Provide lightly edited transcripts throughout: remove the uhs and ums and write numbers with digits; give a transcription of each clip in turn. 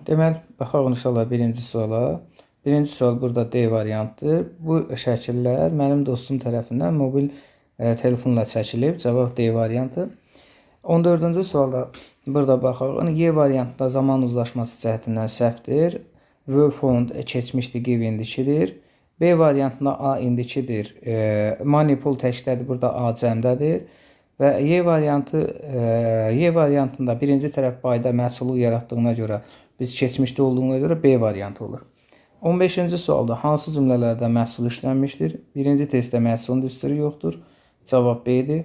Deməli, baxaq inşallah birinci suala. Birinci sual burada D variantıdır. Bu şəkillər mənim dostum tərəfindən mobil telefonla çəkilib. Cavab D variantı. 14-cü sualda burada baxaq. Y variantında zaman uzlaşması cəhətindən səhvdir. Were found keçmişdir, give indikidir. B variantında A indikidir. Manipul təkdədir, burada A cəmdədir. Və Y variantında birinci tərəf bayda məhsulu yaratdığına görə biz keçmişdə olduğuna görə B variantı olur. 15-ci sualda hansı cümlələrdə məhsul işlənmişdir? Birinci testdə məhsulun düsturu yoxdur. Cavab B-dir.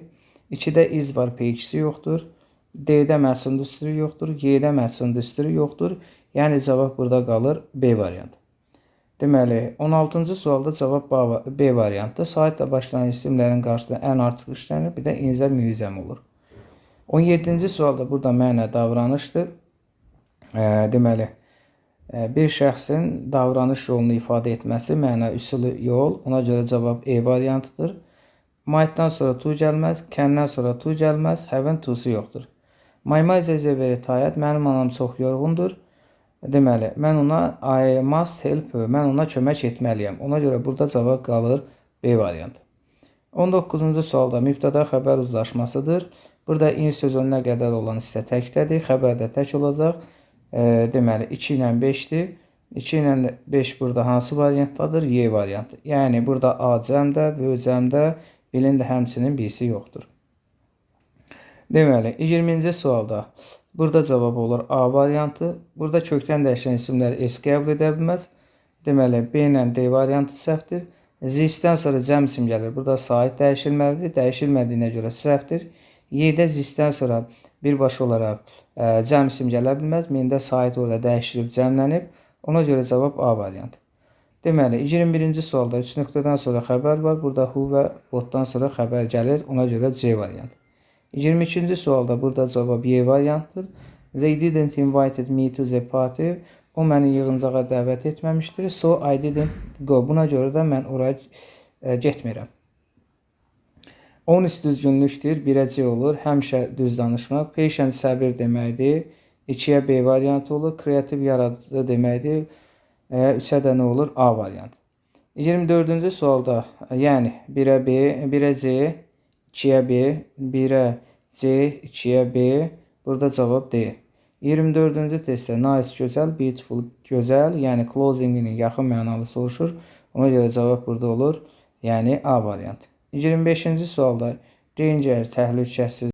2-də iz var, P2-si yoxdur. D-də məhsulun düsturu yoxdur. Y-də məhsulun düsturu yoxdur. Yəni cavab burada qalır B variantı. Deməli, 16-cı sualda cavab B variantı. Saitlə başlayan isimlərin qarşısında ən artıq işlənir, bir də inzə müizəm olur. 17-ci sualda burada mənə davranışdır. Deməli, bir şəxsin davranış yolunu ifadə etməsi mənə üsulu yol. Ona görə cavab E variantıdır. Might-dan sonra to gəlməz, can-dən sonra to gəlməz, have-in to-su yoxdur. My mother is very tired. Mənim anam çox yorğundur. Deməli, mən ona I must help her. Mən ona kömək etməliyəm. Ona görə burada cavab qalır B variantı. 19-cu sualda mübtəda xəbər uzlaşmasıdır. Burada in sözünə qədər olan hissə təkdədir. Xəbər də tək olacaq. Deməli, 2 ilə 5-dir. 2 ilə 5 burada hansı variantdadır? Y variantı. Yəni, burada A cəmdə, V cəmdə, Bilin də həmçinin birisi yoxdur. Deməli, 20-ci sualda burada cavab olur A variantı. Burada kökdən dəyişən isimlər S qəbul edə bilməz. Deməli, B ilə D variantı səhvdir. Zisdən sonra cəm isim gəlir. Burada sait dəyişilməlidir. Dəyişilmədiyinə görə səhvdir. Y-də zisdən sonra birbaşa olaraq cəm isim gələ bilməz. Mində sait orada dəyişilib, cəmlənib. Ona görə cavab A variantı. Deməli, 21-ci sualda 3 nöqtədən sonra xəbər var. Burada who və whatdan sonra xəbər gəlir. Ona görə C variantı. 22-ci sualda burada cavab Y variantıdır. They didn't invited me to the party. O məni yığıncağa dəvət etməmişdir. So I didn't go. Buna görə də mən oraya getmirəm. 13 düzgünlükdür. 1-ə C olur. Həmişə düz danışmaq. Patient səbir deməkdir. 2-yə B variantı olur. Kreativ yaradıcı deməkdir. 3-ə də nə olur? A variantı. 24-cü sualda, yəni 1-ə B, 1-ə C, 2-yə B, 1-ə C, 2-yə B, burada cavab D. 24-cü testdə nice, gözəl, beautiful, gözəl, yəni closing-inin yaxın mənalı soruşur. Ona görə cavab burada olur, yəni A variantı. 25-ci sualda danger, təhlükəsiz.